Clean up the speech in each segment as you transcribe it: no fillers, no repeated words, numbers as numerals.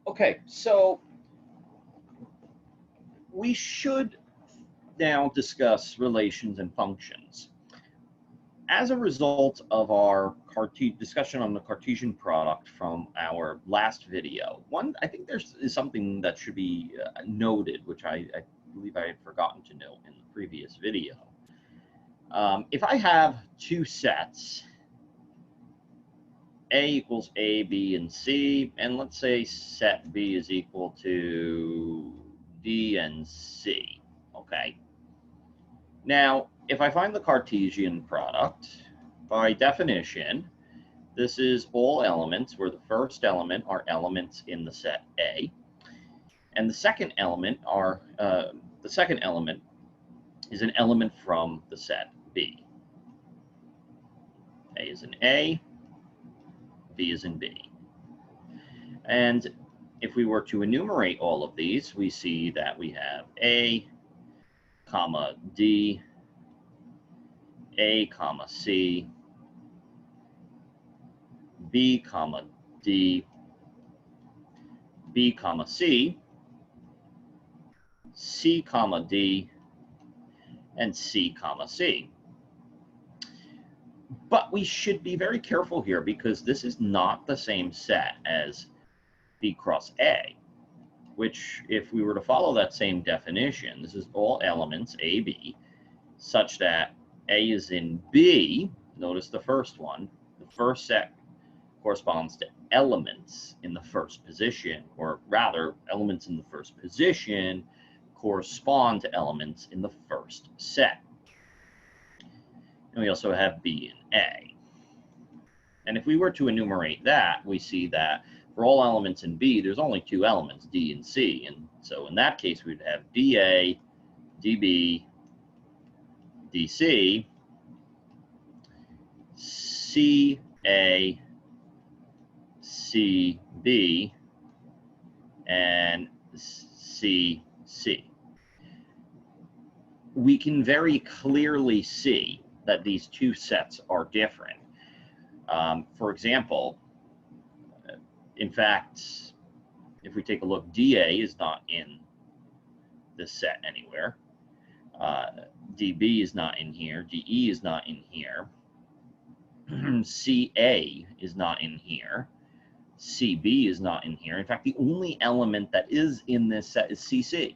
Okay, so we should now discuss relations and functions. As a result of our discussion on the Cartesian product from our last video, I think is something that should be noted, which I believe I had forgotten to note in the previous video. If I have two sets, A equals A, B, and C, and let's say set B is equal to D and C, okay? Now, if I find the Cartesian product, by definition, this is all elements where the first element are elements in the set A, and the second element is an element from the set B. A is in A, B is in B. And if we were to enumerate all of these, we see that we have A, comma D, A, comma C, B, comma D, B, comma C, C, comma D, and C, comma C. But we should be very careful here because this is not the same set as B cross A, which if we were to follow that same definition, this is all elements A, B, such that A is in B. Notice the first one. The first set corresponds to elements in the first position, or rather, elements in the first position correspond to elements in the first set. And we also have B and A. And if we were to enumerate that, we see that for all elements in B, there's only two elements, D and C. And so in that case, we'd have DA, DB, DC, CA, CB, and CC. We can very clearly see that these two sets are different. For example, in fact, if we take a look, DA is not in this set anywhere. DB is not in here. DE is not in here. CA is not in here. CB is not in here. In fact, the only element that is in this set is CC.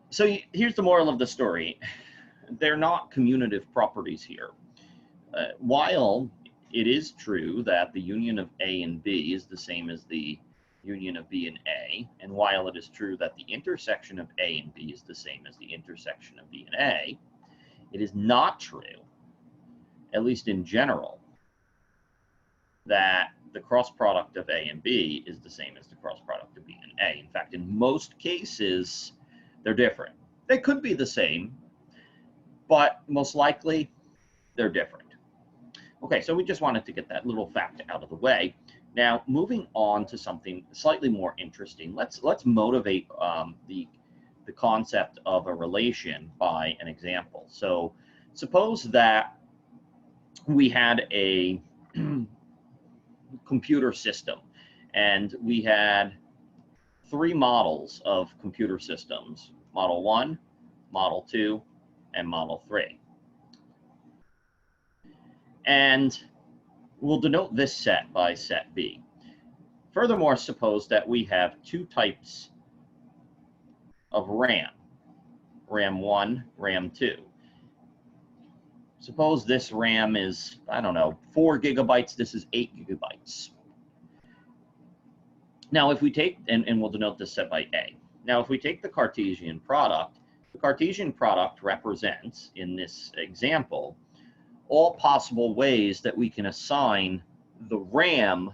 So here's the moral of the story. They're not commutative properties here. While it is true that the union of A and B is the same as the union of B and A, and while it is true that the intersection of A and B is the same as the intersection of B and A, it is not true, at least in general, that the cross product of A and B is the same as the cross product of B and A. In fact, in most cases, they're different. They could be the same, but most likely they're different. Okay, so we just wanted to get that little fact out of the way. Now, moving on to something slightly more interesting, let's motivate the concept of a relation by an example. So suppose that we had a computer system, and we had three models of computer systems: Model 1, Model 2, and Model 3. And we'll denote this set by set B. Furthermore, suppose that we have two types of RAM, RAM 1, RAM 2. Suppose this RAM is, I don't know, 4 gigabytes, this is 8 gigabytes. Now, if we take, and we'll denote this set by A. Now, if we take the Cartesian product represents, in this example, all possible ways that we can assign the RAM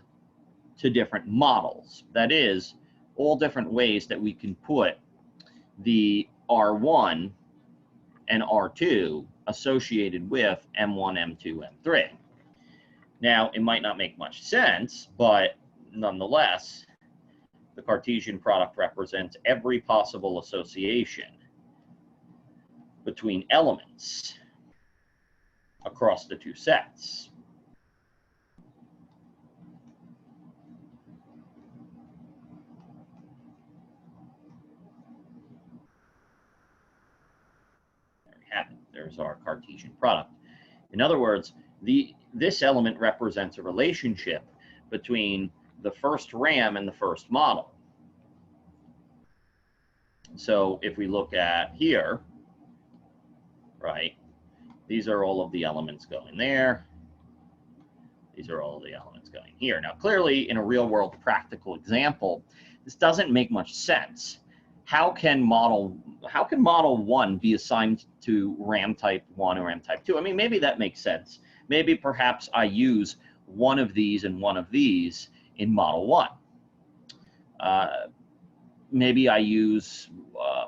to different models. That is, all different ways that we can put the R1 and R2 associated with M1, M2, M3. Now, it might not make much sense, but nonetheless, the Cartesian product represents every possible association between elements across the two sets. have it. There's our Cartesian product. In other words, this element represents a relationship between the first RAM and the first model. So if we look at here, right, these are all of the elements going there. These are all of the elements going here. Now, clearly, in a real-world practical example, this doesn't make much sense. How can model 1 be assigned to RAM type 1 or RAM type 2? I mean, maybe that makes sense. Maybe perhaps I use one of these and one of these in model 1. Maybe I use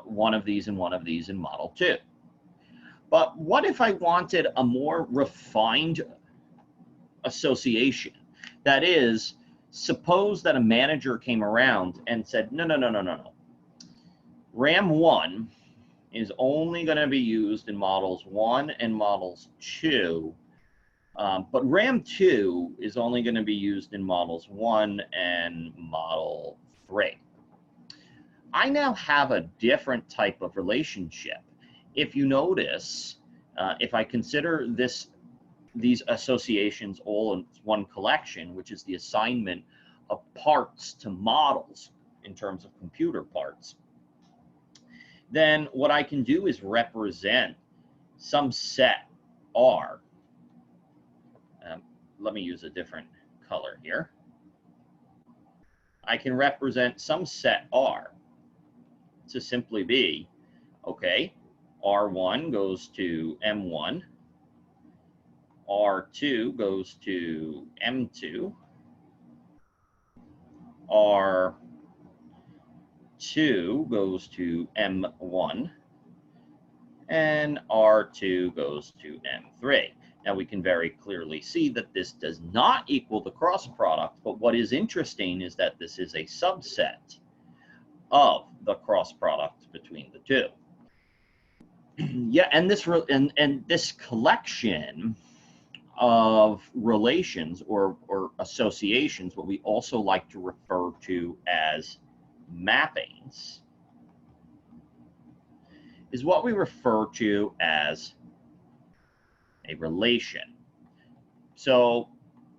one of these and one of these in model 2. But what if I wanted a more refined association? That is, suppose that a manager came around and said, no. RAM 1 is only going to be used in models 1 and models 2, but RAM 2 is only going to be used in models 1 and model 3. I now have a different type of relationship. If you notice, if I consider these associations all in one collection, which is the assignment of parts to models in terms of computer parts, then what I can do is represent some set R. Let me use a different color here. I can represent some set R to simply be, okay, R1 goes to M1, R2 goes to M2, R2 goes to M1, and R2 goes to M3. Now we can very clearly see that this does not equal the cross product, but what is interesting is that this is a subset of the cross product between the two. Yeah, and this collection of relations or associations, what we also like to refer to as mappings, is what we refer to as a relation. So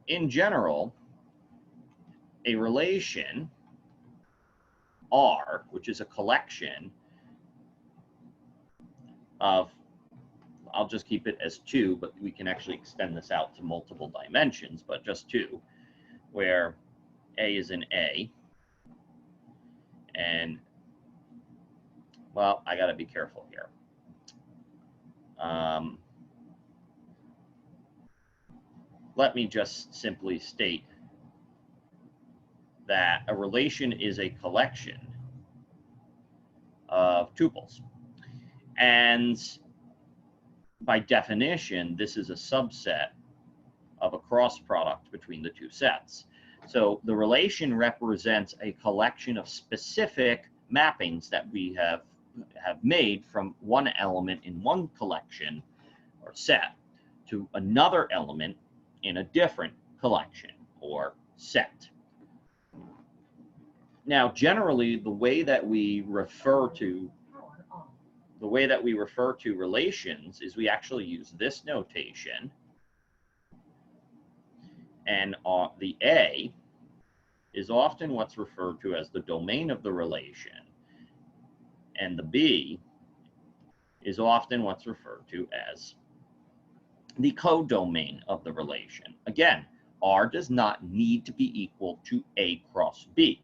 in general, a relation R, which is a collection of, I'll just keep it as 2, but we can actually extend this out to multiple dimensions, but just 2, where A is in A, and, well, I got to be careful here. Let me just simply state that a relation is a collection of tuples. And by definition, this is a subset of a cross product between the two sets. So the relation represents a collection of specific mappings that we have made from one element in one collection or set to another element in a different collection or set. Now, generally, the way that we refer to relations is we actually use this notation, and the A is often what's referred to as the domain of the relation, and the B is often what's referred to as the codomain of the relation. Again, R does not need to be equal to A cross B.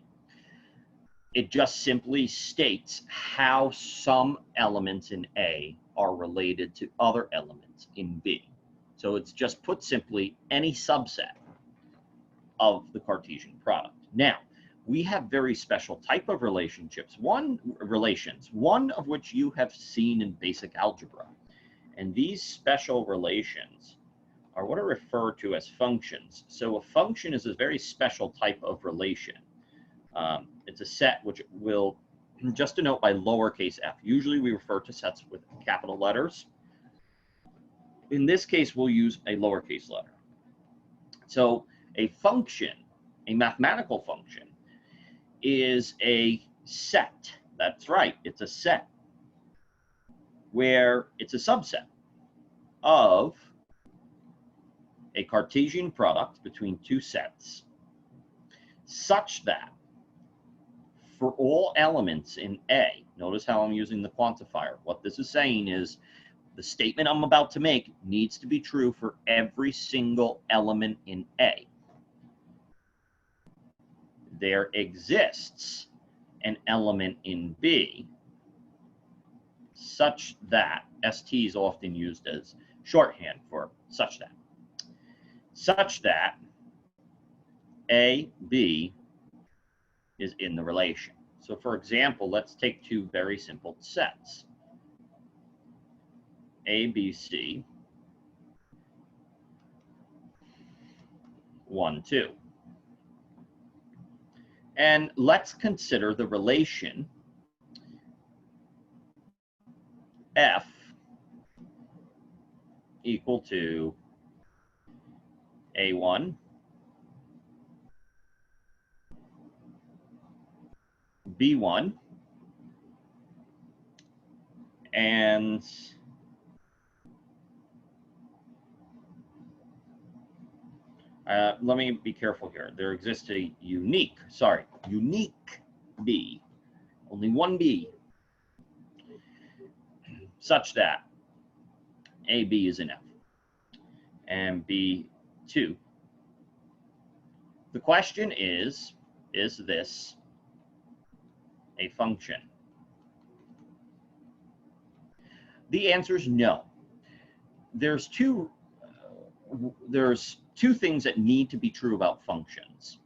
It just simply states how some elements in A are related to other elements in B. So it's just put simply any subset of the Cartesian product. Now, we have very special type of relationships, one of which you have seen in basic algebra. And these special relations are what are referred to as functions. So a function is a very special type of relation. It's a set which will just denote by lowercase f. Usually we refer to sets with capital letters. In this case, we'll use a lowercase letter. So a function, a mathematical function, is a set. That's right, it's a set. where it's a subset of a Cartesian product between two sets, such that for all elements in A, notice how I'm using the quantifier. What this is saying is the statement I'm about to make needs to be true for every single element in A. There exists an element in B such that, ST is often used as shorthand for such that A, B is in the relation. So for example, let's take two very simple sets. A, B, C, 1, 2. And let's consider the relation F equal to A1, B1, and let me be careful here. There exists a unique B, only one B, such that AB is in F and B2. The question is this a function? The answer is no. There's two things that need to be true about functions.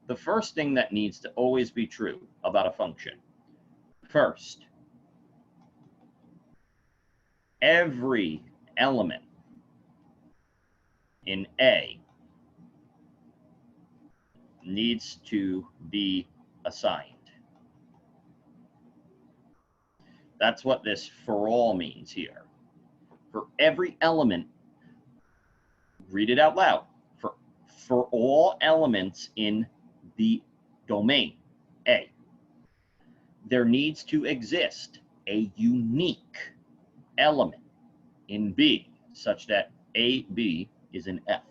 The first thing that needs to always be true about a function, first, every element in A needs to be assigned. That's what this for all means here. For every element, read it out loud. For all elements in the domain A, there needs to exist a unique element in B such that AB is in F.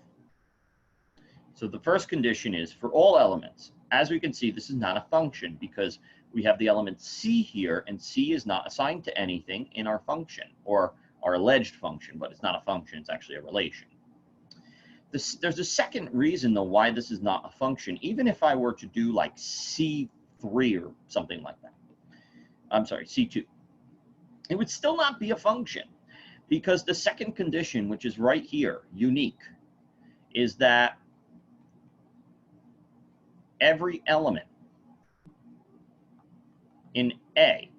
So the first condition is for all elements. As we can see, this is not a function because we have the element C here, and C is not assigned to anything in our function, or our alleged function, but it's not a function, it's actually a relation. There's a second reason, though, why this is not a function. Even if I were to do like C3 or something like that, I'm sorry, C2, it would still not be a function, because the second condition, which is right here, unique, is that every element in A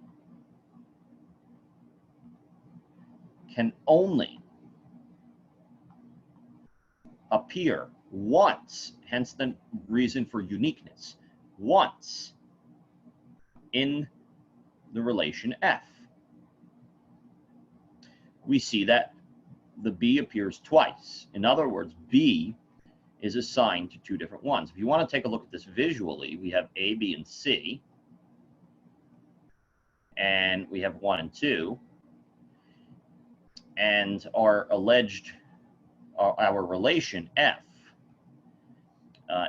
can only appear once, hence the reason for uniqueness, once in the relation F. We see that the B appears twice. In other words, B is assigned to two different ones. If you want to take a look at this visually, we have A, B, and C, and we have 1 and 2, and our relation F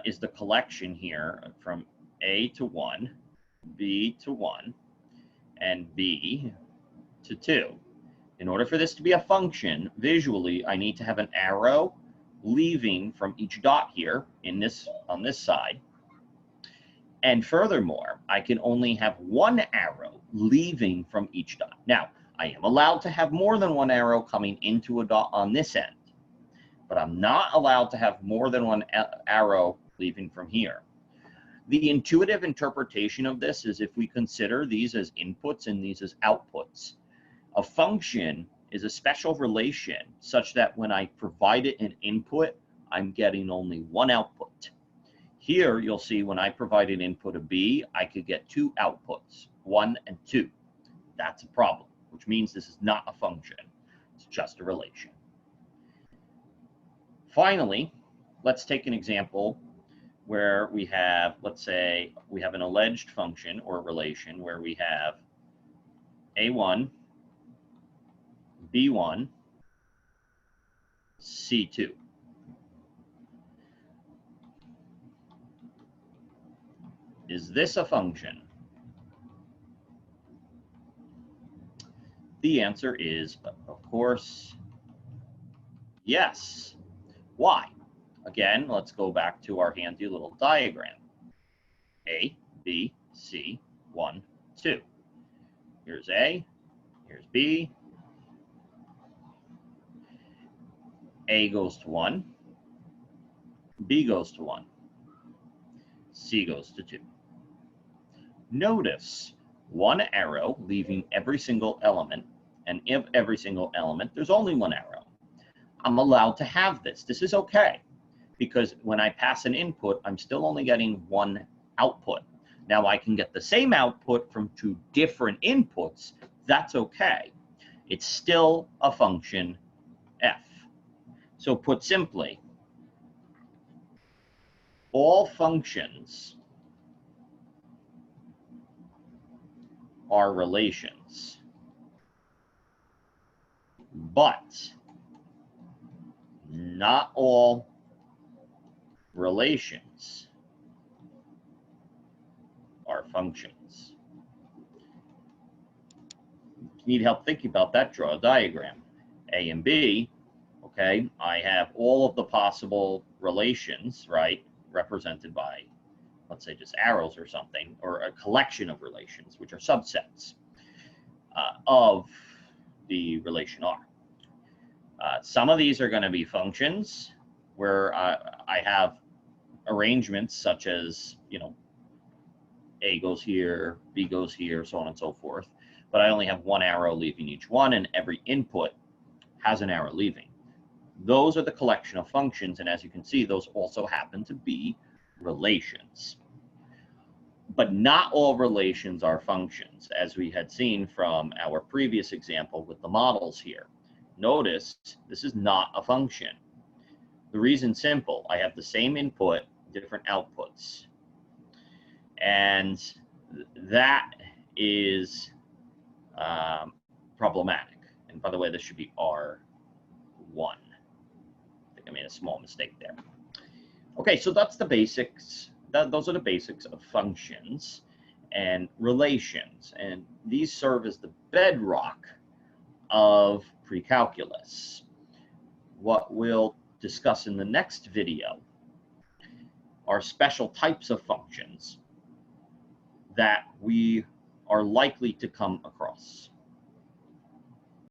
is the collection here from A to 1, B to 1, and B to 2. In order for this to be a function, visually, I need to have an arrow leaving from each dot here on this side. And furthermore, I can only have one arrow leaving from each dot. Now, I am allowed to have more than one arrow coming into a dot on this end, but I'm not allowed to have more than one arrow leaving from here. The intuitive interpretation of this is if we consider these as inputs and these as outputs. A function is a special relation such that when I provide it an input, I'm getting only one output. Here, you'll see when I provide an input of B, I could get two outputs, 1 and 2. That's a problem, which means this is not a function. It's just a relation. Finally, let's take an example where we have, let's say, we have an alleged function or relation where we have A1, B1, C2. Is this a function? The answer is, of course, yes. Why? Again, let's go back to our handy little diagram. A, B, C, 1, 2. Here's A, here's B. A goes to 1, B goes to 1, C goes to 2. Notice one arrow leaving every single element, and if every single element, there's only one arrow. I'm allowed to have this. This is okay, because when I pass an input, I'm still only getting one output. Now I can get the same output from two different inputs. That's okay. It's still a function f. So put simply, all functions are relations, but not all relations are functions. If you need help thinking about that, draw a diagram. A and B, okay, I have all of the possible relations, right, represented by, let's say, just arrows or something, or a collection of relations, which are subsets of the relation R. Some of these are going to be functions where I have arrangements such as, you know, A goes here, B goes here, so on and so forth. But I only have one arrow leaving each one, and every input has an arrow leaving. Those are the collection of functions, and as you can see, those also happen to be relations. But not all relations are functions, as we had seen from our previous example with the models here. Notice this is not a function. The reason's simple. I have the same input, different outputs. And that is problematic. And by the way, this should be R1. I think I made a small mistake there. Okay, so that's the basics. Those are the basics of functions and relations. And these serve as the bedrock of pre-calculus. What we'll discuss in the next video are special types of functions that we are likely to come across.